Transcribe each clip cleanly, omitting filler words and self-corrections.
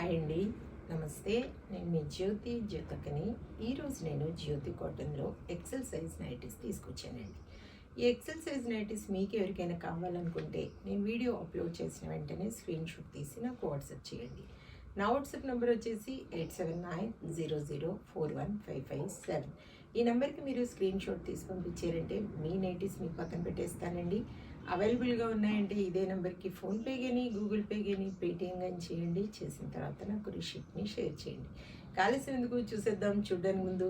Hi అండి, నమస్తే. నేను మీ జ్యోతకని. ఈరోజు నేను జ్యోతి కాటన్లో ఎక్సెల్ సైజ్ నైటీస్ తీసుకొచ్చానండి. ఈ ఎక్సెల్ సైజ్ నైటీస్ మీకు ఎవరికైనా కావాలనుకుంటే నేను వీడియో అప్లోడ్ చేసిన వెంటనే స్క్రీన్ షాట్ తీసి నాకు వాట్సాప్ చేయండి. నా వాట్సాప్ నెంబర్ వచ్చేసి 8790041557. ఈ నెంబర్కి మీరు స్క్రీన్ షాట్ తీసి పంపించారంటే మీ నైటీస్ మీకు పక్కన పెట్టేస్తానండి. అవైలబుల్గా ఉన్నాయంటే ఇదే నెంబర్కి ఫోన్పే కానీ గూగుల్ పే కానీ పేటిఎం కానీ చేయండి. చేసిన తర్వాత నాకు రిసిప్ట్ని షేర్ చేయండి. కాలేసిన ఎందుకు చూసేద్దాం. చూడడానికి ముందు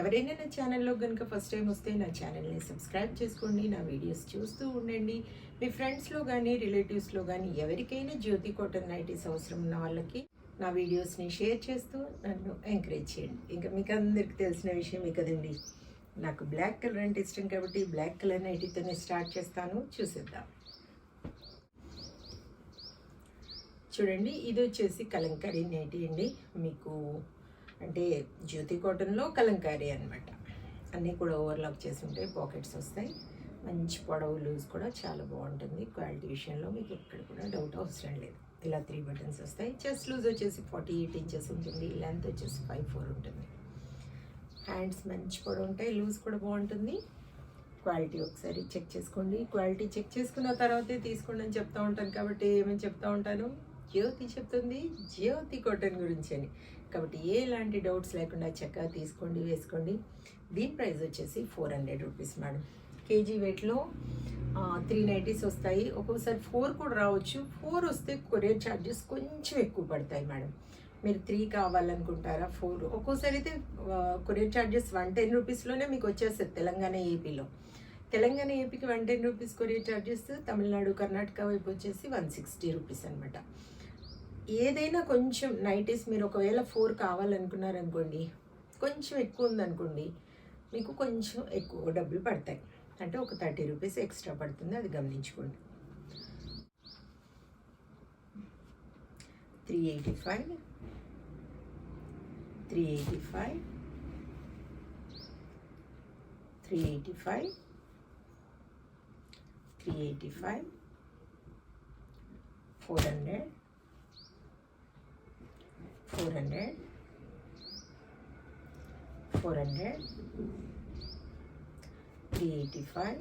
ఎవరైనా నా ఛానల్లో కనుక ఫస్ట్ టైం వస్తే నా ఛానల్ని సబ్స్క్రైబ్ చేసుకోండి. నా వీడియోస్ చూస్తూ ఉండండి. మీ ఫ్రెండ్స్లో కానీ రిలేటివ్స్లో కానీ ఎవరికైనా జ్యోతి కాటన్ నైటీస్ అవసరం ఉన్న వాళ్ళకి నా వీడియోస్ని షేర్ చేస్తూ నన్ను ఎంకరేజ్ చేయండి. ఇంకా మీకు అందరికీ తెలిసిన విషయం కదండి, నాకు బ్లాక్ కలర్ అంటే ఇష్టం కాబట్టి బ్లాక్ కలర్ నైటీతోనే స్టార్ట్ చేస్తాను. చూసేద్దాం. చూడండి, ఇది వచ్చేసి కలంకారీ నైటీ అండి. మీకు అంటే జ్యోతి కాటన్లో కలంకారీ అనమాట. అన్నీ కూడా ఓవర్లాక్ చేసి ఉంటాయి, పాకెట్స్ వస్తాయి. మంచి పొడవు లూజ్ కూడా చాలా బాగుంటుంది. క్వాలిటీ విషయంలో మీకు ఎక్కడ కూడా డౌట్ అవసరం లేదు. ఇలా 3 బటన్స్ వస్తాయి. చెస్ట్ లూజ్ వచ్చేసి 48 ఇంచెస్ ఉంటుంది. లెంత్ వచ్చేసి 5'4" ఉంటుంది. హ్యాండ్స్ మంచి పొడవు ఉంటాయి, లూజ్ కూడా బాగుంటుంది. క్వాలిటీ ఒకసారి చెక్ చేసుకోండి. క్వాలిటీ చెక్ చేసుకున్న తర్వాతే తీసుకోండి అని చెప్తూ ఉంటాను కాబట్టి ఏమని చెప్తూ ఉంటాను, జ్యోతి చెప్తుంది జ్యోతి కాటన్ గురించి అని. కాబట్టి ఎలాంటి డౌట్స్ లేకుండా చక్కగా తీసుకోండి, వేసుకోండి. దీని ప్రైస్ వచ్చేసి 400 రూపీస్ మేడం. కేజీ వెయిట్లో 3 నైటీస్ వస్తాయి. ఒక్కొక్కసారి 4 కూడా రావచ్చు. 4 వస్తే కొరియర్ ఛార్జెస్ కొంచెం ఎక్కువ పడతాయి మేడం. మీరు 3 కావాలనుకుంటారా, 4 ఒక్కోసారి అయితే కొరియర్ ఛార్జెస్ 110 రూపీస్లోనే మీకు వచ్చేస్తుంది. తెలంగాణ ఏపీలో, తెలంగాణ ఏపీకి 110 rupees courier charges. Tamil Nadu Karnataka వైపు వచ్చేసి 160 రూపీస్ అనమాట. ఏదైనా కొంచెం నైటీస్ మీరు ఒకవేళ 4 కావాలనుకున్నారనుకోండి, కొంచెం ఎక్కువ ఉందనుకోండి, మీకు కొంచెం ఎక్కువ డబ్బులు పడతాయి. అంటే ఒక 30 రూపీస్ ఎక్స్ట్రా పడుతుంది, అది గమనించుకోండి. 385 385 385 385 400 400 400 385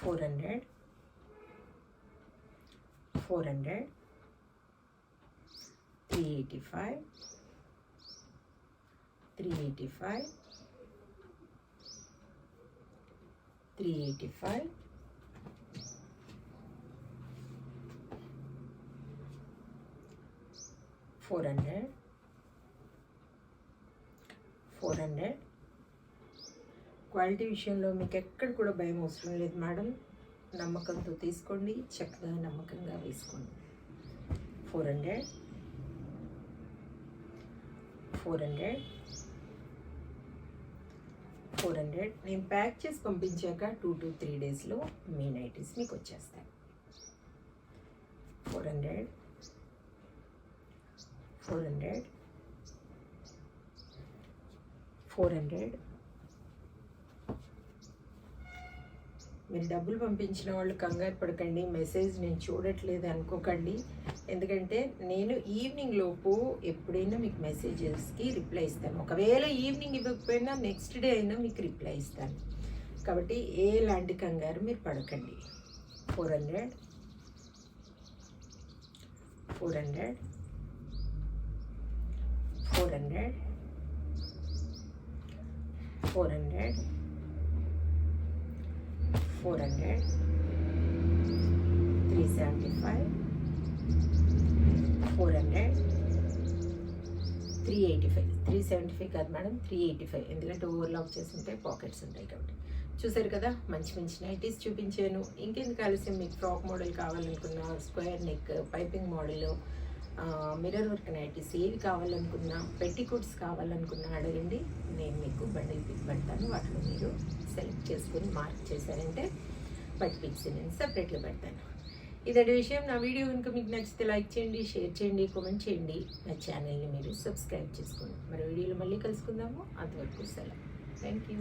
400 400 385 385 385 400 400. క్వాలిటీ విషయంలో మీకు ఎక్కడ కూడా భయం అవసరం లేదు మేడం. నమ్మకంతో తీసుకోండి, చక్కగా నమ్మకంగా వేసుకోండి. 400 400 400. నేను ప్యాక్ చేసి పంపించాక 2 to 3 డేస్లో మీ నైటీస్ మీకు వచ్చేస్తాయి. 400 400 400. మీరు డబ్బులు పంపించిన వాళ్ళు కంగారు పడకండి, మెసేజ్ నేను చూడట్లేదు అనుకోకండి. ఎందుకంటే నేను ఈవినింగ్ లోపు ఎప్పుడైనా మీకు మెసేజెస్కి రిప్లై ఇస్తాను. ఒకవేళ ఈవినింగ్ ఇవ్వకపోయినా నెక్స్ట్ డే అయినా మీకు రిప్లై ఇస్తాను. కాబట్టి ఎలాంటి కంగారు మీరు పడకండి. 400 400 400 400 400 375 400 385. 375 కాదు మేడం, 385. ఎందుకంటే ఓవర్లాక్ చేసి ఉంటాయి, పాకెట్స్ ఉంటాయి కాబట్టి. చూసారు కదా, మంచి మంచి నైటీస్ చూపించాను. ఇంకెందుకు ఆలస్యం, మీకు ఫ్రాక్ మోడల్ కావాలనుకున్నా, square neck, piping model, mirror work nighties ఏవి కావాలనుకున్నా, పెట్టికోట్స్ కావాలనుకున్నా అడగండి. నేను మీకు బండిల్ పిక్ పెడతాను. వాటిలో మీరు సెలెక్ట్ చేసుకొని మార్క్ చేశారంటే బట్ పిక్స్ నేను సపరేట్గా పెడతాను. ఇదటి విషయం. నా వీడియో కనుక మీకు నచ్చితే లైక్ చేయండి, షేర్ చేయండి, కామెంట్ చేయండి. నా ఛానల్ని మీరు సబ్స్క్రైబ్ చేసుకోండి. మరో వీడియోలో మళ్ళీ కలుసుకుందాము. అంతవరకు సెలవు. Thank you.